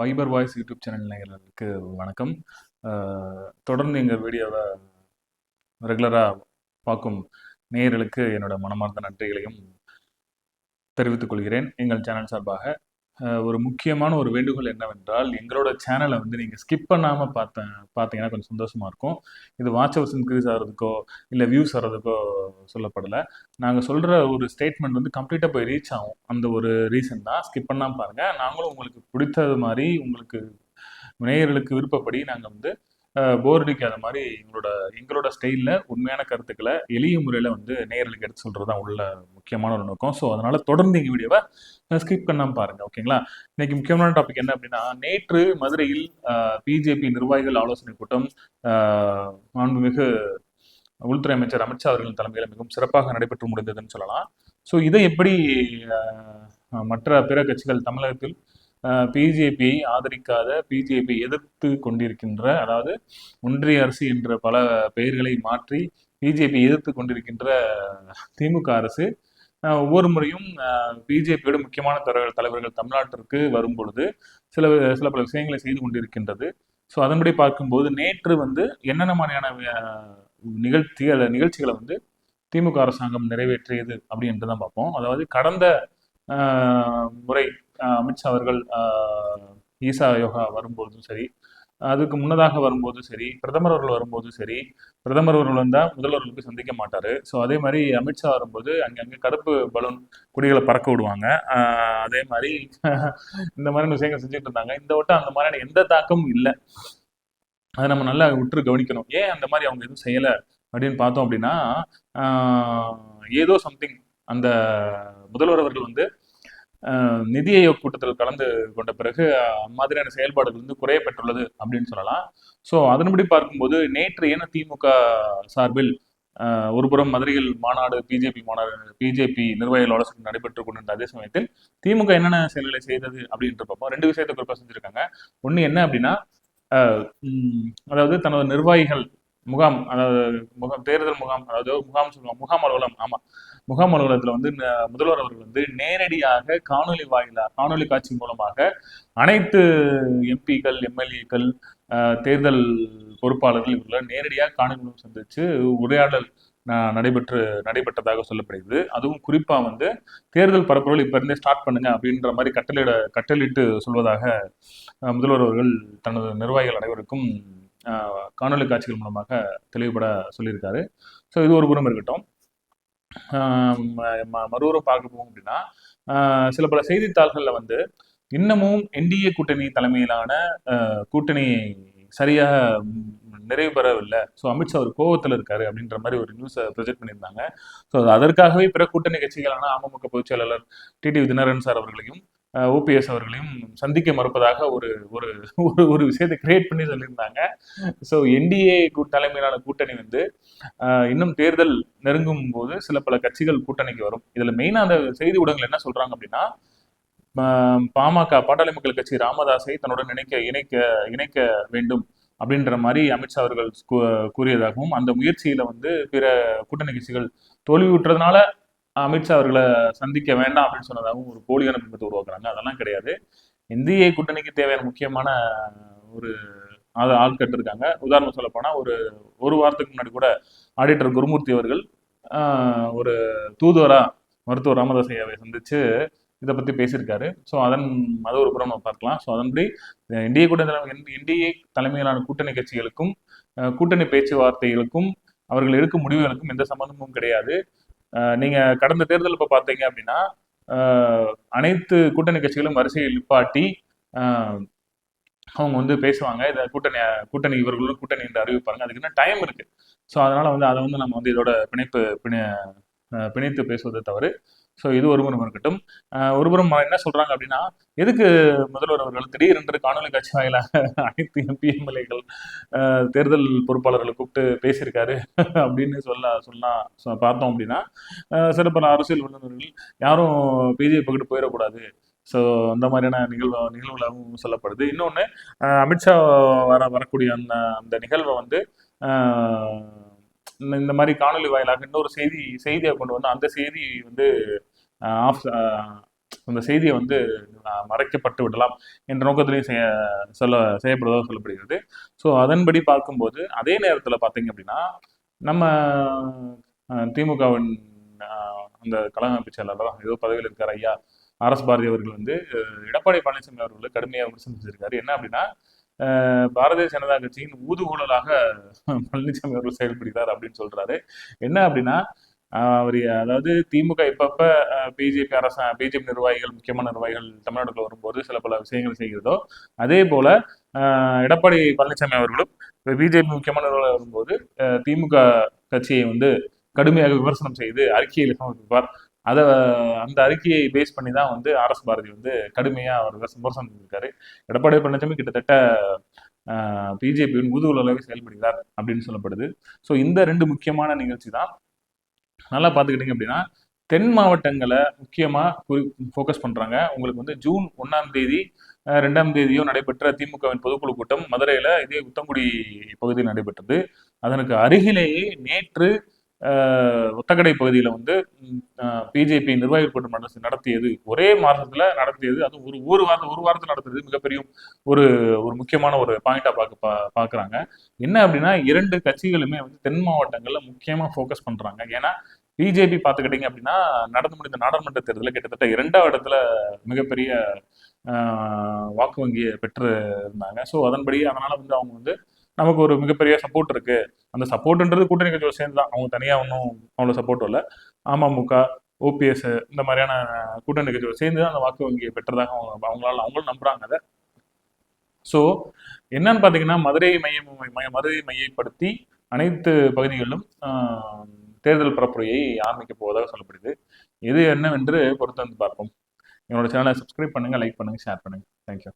Wiper voice YouTube channel நேயர்களுக்கு வணக்கம். தொடர்ந்து எங்கள் வீடியோவை ரெகுலராக பார்க்கும் நேயர்களுக்கு என்னோட மனமார்ந்த நன்றிகளையும் தெரிவித்துக் கொள்கிறேன். எங்கள் சேனல் சார்பாக ஒரு முக்கியமான ஒரு வேண்டுகோள் என்னவென்றால், எங்களோட சேனலை நீங்கள் ஸ்கிப் பண்ணாமல் பார்த்தீங்கன்னா கொஞ்சம் சந்தோஷமாக இருக்கும். இது வாட்ச் ஹவர்ஸ் இன்க்ரீஸ் ஆகிறதுக்கோ இல்லை வியூஸ் வர்றதுக்கோ சொல்லப்படலை. நாங்கள் சொல்கிற ஒரு ஸ்டேட்மெண்ட் கம்ப்ளீட்டாக போய் ரீச் ஆகும். அந்த ஒரு ரீசன் தான். ஸ்கிப் பண்ணாமல் பாருங்கள். நாங்களும் உங்களுக்கு பிடித்தது மாதிரி உங்களுக்கு நேயர்களுக்கு விருப்பப்படி நாங்கள் போர் அடிக்காத மாதிரி எங்களோட ஸ்டைலில் உண்மையான கருத்துக்களை எளிய முறையில் நேயர்களுக்கு எடுத்து சொல்கிறது தான் உள்ள முக்கியமான ஒரு நோக்கம். ஸோ அதனால் தொடர்ந்து எங்கள் வீடியோவை ஸ்கிப் பண்ணாமல் பாருங்கள், ஓகேங்களா? இன்னைக்கு முக்கியமான டாபிக் என்ன அப்படின்னா, நேற்று மதுரையில் பிஜேபி நிர்வாகிகள் ஆலோசனை கூட்டம் மாண்புமிகு உள்துறை அமைச்சர் அமித்ஷா அவர்களின் தலைமையில் மிகவும் சிறப்பாக நடைபெற்று முடிந்ததுன்னு சொல்லலாம். ஸோ இதை எப்படி மற்ற பிற கட்சிகள் தமிழகத்தில் பிஜேபியை ஆதரிக்காத, பிஜேபி எதிர்த்து கொண்டிருக்கின்ற, அதாவது ஒன்றிய அரசு என்ற பல பெயர்களை மாற்றி பிஜேபி எதிர்த்து கொண்டிருக்கின்ற திமுக அரசு ஒவ்வொரு முறையும் பிஜேபியோட முக்கியமான தலைவர்கள் தமிழ்நாட்டிற்கு வரும் பொழுது சில பல விஷயங்களை செய்து கொண்டிருக்கின்றது. ஸோ அதன்படி பார்க்கும்போது நேற்று என்னென்ன மாதிரியான நிகழ்ச்சிகளை திமுக அரசாங்கம் நிறைவேற்றியது அப்படின்ட்டு தான் பார்ப்போம். அதாவது கடந்த முறை அமித்ஷா அவர்கள் ஈசா யோகா வரும்போதும் சரி, அதுக்கு முன்னதாக வரும்போதும் சரி, பிரதமர் அவர்கள் வரும்போதும் சரி, பிரதமர் அவர்கள் வந்தால் முதல்வர்களுக்கு சந்திக்க மாட்டார். ஸோ அதே மாதிரி அமித்ஷா வரும்போது அங்கங்கே கருப்பு பலூன் கொடிகளை பறக்க விடுவாங்க. அதே மாதிரி இந்த மாதிரி விஷயங்கள் செஞ்சுட்டு இருந்தாங்க. இந்த வட்டம் அந்த மாதிரியான எந்த தாக்கமும் இல்லை. அதை நம்ம நல்லா உற்று கவனிக்கணும். ஏன் அந்த மாதிரி அவங்க எதுவும் செய்யலை அப்படின்னு பார்த்தோம் அப்படின்னா, ஏதோ சம்திங் அந்த முதல்வர் அவர்கள் நிதி ஆயோக் கூட்டத்தில் கலந்து கொண்ட பிறகு மாதிரியான செயல்பாடுகள் குறையப்பட்டுள்ளது அப்படின்னு சொல்லலாம். ஸோ அதன்படி பார்க்கும்போது நேற்று ஏன்னா திமுக சார்பில் ஒருபுறம் மதுரையில் மாநாடு, பிஜேபி நிர்வாகிகள் ஆலோசனை நடைபெற்றுக் கொண்டிருந்த அதே சமயத்தில் திமுக என்னென்ன செயல்களை செய்தது அப்படின்ற பார்ப்போம். ரெண்டு விஷயத்தை குறிப்பாக செஞ்சிருக்காங்க. ஒன்று என்ன அப்படின்னா, அதாவது தனது நிர்வாகிகள் முகாம், அதாவது தேர்தல் முகாம், அதாவது முகாம் அலுவலம், ஆமா, முகாம் அலுவலகத்தில் முதல்வர் அவர்கள் நேரடியாக காணொலி காட்சி மூலமாக அனைத்து எம்பிக்கள், எம்எல்ஏக்கள், தேர்தல் பொறுப்பாளர்கள் இவர்களை நேரடியாக காணொலி மூலம் சந்திச்சு உரையாடல் நடைபெற்றதாக சொல்லப்படுகிறது. அதுவும் குறிப்பா தேர்தல் பரப்புரைகள் இப்ப இருந்தே ஸ்டார்ட் பண்ணுங்க அப்படின்ற மாதிரி கட்டளிட்டு சொல்வதாக முதல்வர் அவர்கள் தனது நிர்வாகிகள் அனைவருக்கும் காணொலி காட்சிகள் மூலமாக தெளிவுபட சொல்லியிருக்காரு. ஸோ இது ஒரு புறம் இருக்கட்டும். மறுபுறம் பார்க்க போகும் அப்படின்னா, சில பல செய்தித்தாள்கள்ல இன்னமும் என்டிஏ கூட்டணி தலைமையிலான கூட்டணி சரியாக நிறைவு பெறவில்லை, ஸோ அமித்ஷா ஒரு கோவத்தில் இருக்காரு அப்படின்ற மாதிரி ஒரு நியூஸை ப்ரொஜெக்ட் பண்ணியிருந்தாங்க. ஸோ அதற்காகவே பிற கூட்டணி கட்சிகளான அமமுக பொதுச் செயலாளர் டிடிவி தினகரன் சார் அவர்களையும் ஓபிஎஸ் அவர்களையும் சந்திக்க மறுப்பதாக ஒரு ஒரு விஷயத்தை கிரியேட் பண்ணி சொல்லியிருந்தாங்க. ஸோ என்டிஏ தலைமையிலான கூட்டணி இன்னும் தேர்தல் நெருங்கும் போது சில பல கட்சிகள் கூட்டணிக்கு வரும். இதுல மெயினா அந்த செய்தி ஊடகங்கள் என்ன சொல்றாங்க அப்படின்னா, பாமக, பாட்டாளி மக்கள் கட்சி ராமதாஸை தன்னுடன் இணைக்க வேண்டும் அப்படின்ற மாதிரி அமித்ஷா அவர்கள் கூறியதாகவும், அந்த முயற்சியில பிற கூட்டணி கட்சிகள் தோல்வியுற்றதுனால அமித்ஷா அவர்களை சந்திக்க வேண்டாம் அப்படின்னு சொன்னதாகவும் ஒரு போலியான பிம்பத்தை உருவாக்குறாங்க. அதெல்லாம் கிடையாது. இந்திய கூட்டணிக்கு தேவையான முக்கியமான ஒரு ஆட்கள் இருக்காங்க. உதாரணம் சொல்ல போனா ஒரு வாரத்துக்கு முன்னாடி கூட ஆடிட்டர் குருமூர்த்தி அவர்கள் ஒரு தூதுவரா மருத்துவர் ராமதாஸ் ஐயாவை சந்திச்சு இதை பத்தி பேசியிருக்காரு. ஸோ அது ஒரு புறம் நம்ம பார்க்கலாம். ஸோ அதன்படி என்டிஏ தலைமையிலான கூட்டணி கட்சிகளுக்கும் கூட்டணி பேச்சுவார்த்தைகளுக்கும் அவர்கள் எடுக்கும் முடிவுகளுக்கும் எந்த சம்பந்தமும் கிடையாது. நீங்க கடந்த தேர்தல் இப்ப பார்த்தீங்க அப்படின்னா, அனைத்து கூட்டணி கட்சிகளும் வரிசையில் நிப்பாட்டி அவங்க பேசுவாங்க. இதை கூட்டணி இவர்களும் கூட்டணி என்று அறிவிப்பாங்க. அதுக்கு என்ன டைம் இருக்கு. ஸோ அதனால அதை நம்ம இதோட பிணைத்து பேசுவதை தவறு. ஸோ இது ஒருபுறம் இருக்கட்டும். ஒருபுறம் என்ன சொல்றாங்க அப்படின்னா, எதுக்கு முதல்வர் அவர்கள் திடீரென்று காணொலி காட்சி வாயிலாக அனைத்து எம்பி, எம்எல்ஏக்கள், தேர்தல் பொறுப்பாளர்களை கூப்பிட்டு பேசியிருக்காரு அப்படின்னு பார்த்தோம் அப்படின்னா, சில பல அரசியல் வல்லுநர்கள் யாரும் பிஜேபி பக்கிட்டு போயிடக்கூடாது. ஸோ அந்த மாதிரியான நிகழ்வுகளாகவும் சொல்லப்படுது. இன்னொன்று, அமித்ஷா வரக்கூடிய அந்த நிகழ்வை இந்த மாதிரி காணொலி வாயிலாக இன்னொரு செய்தியை கொண்டு அந்த செய்தி அந்த செய்தியை வந்து மறைக்கப்பட்டு விடலாம் என்ற நோக்கத்திலையும் செய்யப்படுவதாக சொல்லப்படுகிறது. ஸோ அதன்படி பார்க்கும்போது அதே நேரத்தில் பார்த்தீங்க அப்படின்னா நம்ம திமுகவின் அந்த கழக அமைப்பு செயலாளர் ஏதோ பதவியில் இருக்கார் ஐயா ஆர்எஸ் பாரதி அவர்கள் வந்து எடப்பாடி பழனிசாமி அவர்களை கடுமையாக விமர்சனம் செஞ்சிருக்காரு. என்ன அப்படின்னா பாரதிய ஜனதா கட்சியின் ஊதுகுழலாக பழனிசாமி அவர்கள் செயல்படுகிறார் அப்படின்னு சொல்றாரு. என்ன அப்படின்னா அவர் அதாவது திமுக இப்பப்ப பிஜேபி நிர்வாகிகள் முக்கியமான நிர்வாகிகள் தமிழ்நாட்டுல வரும்போது சில பல விஷயங்கள் செய்கிறதோ அதே போல எடப்பாடி பழனிசாமி அவர்களும் பிஜேபி முக்கியமான நிர்வாகிகள் வரும்போது திமுக கட்சியை வந்து கடுமையாக விமர்சனம் செய்து அறிக்கையில் சமர்ப்பிப்பார். அந்த அறிக்கையை பேஸ் பண்ணி தான் வந்து ஆர்எஸ் பாரதி வந்து கடுமையா அவர் விமர்சனம் செஞ்சிருக்காரு. எடப்பாடி பழனிசாமி கிட்டத்தட்ட பிஜேபியின் ஊதுகுழலாக செயல்படுகிறார் அப்படின்னு சொல்லப்படுது. ஸோ இந்த 2 முக்கியமான நிகழ்ச்சி தான். நல்லா பார்த்துக்கிட்டீங்க அப்படின்னா தென் மாவட்டங்களை முக்கியமாக ஃபோக்கஸ் பண்ணுறாங்க. உங்களுக்கு வந்து ஜூன் 1ஆம் தேதி 2ஆம் தேதியோ நடைபெற்ற திமுகவின் பொதுக்குழு கூட்டம் மதுரையில் இதே உத்தங்குடி பகுதியில் நடைபெற்றது. அதற்கு அருகிலேயே நேற்று ஒத்தக்கடை பகுதியில் வந்து பிஜேபி நிர்வாகிகள் கூட்டம் நடத்தியது ஒரே மாதத்துல நடத்தியது. அது ஒரு வாரத்தில் நடத்துறது மிகப்பெரிய ஒரு முக்கியமான ஒரு பாயிண்டா பார்க்குறாங்க. என்ன அப்படின்னா 2 கட்சிகளுமே வந்து தென் மாவட்டங்கள்ல முக்கியமா ஃபோக்கஸ் பண்றாங்க. ஏன்னா பிஜேபி பார்த்துக்கிட்டீங்க அப்படின்னா நடந்து முடிந்த நாடாளுமன்ற தேர்தலில் கிட்டத்தட்ட 2ஆவது இடத்துல மிகப்பெரிய வாக்கு வங்கியை பெற்று இருந்தாங்க. ஸோ அதனால வந்து அவங்க வந்து நமக்கு ஒரு மிகப்பெரிய சப்போர்ட் இருக்கு. அந்த சப்போர்ட்ன்றது கூட்டணி கட்சியோட சேர்ந்து தான், அவங்க தனியா ஒன்றும் அவ்வளோ சப்போர்ட் இல்லை. அமமுக, ஓபிஎஸ் இந்த மாதிரியான கூட்டணி கட்சியோட சேர்ந்து தான் அந்த வாக்கு வங்கியை பெற்றதாக அவங்களும் நம்புறாங்க அதை. ஸோ என்னன்னு பார்த்தீங்கன்னா மதுரை மையப்படுத்தி அனைத்து பகுதிகளிலும் தேர்தல் பரப்புரையை ஆரம்பிக்க போவதாக சொல்லப்படுது. இது என்னவென்று பொறுத்து வந்து பார்ப்போம். என்னோட சேனலை சப்ஸ்கிரைப் பண்ணுங்க, லைக் பண்ணுங்க, ஷேர் பண்ணுங்க. தேங்க்யூ.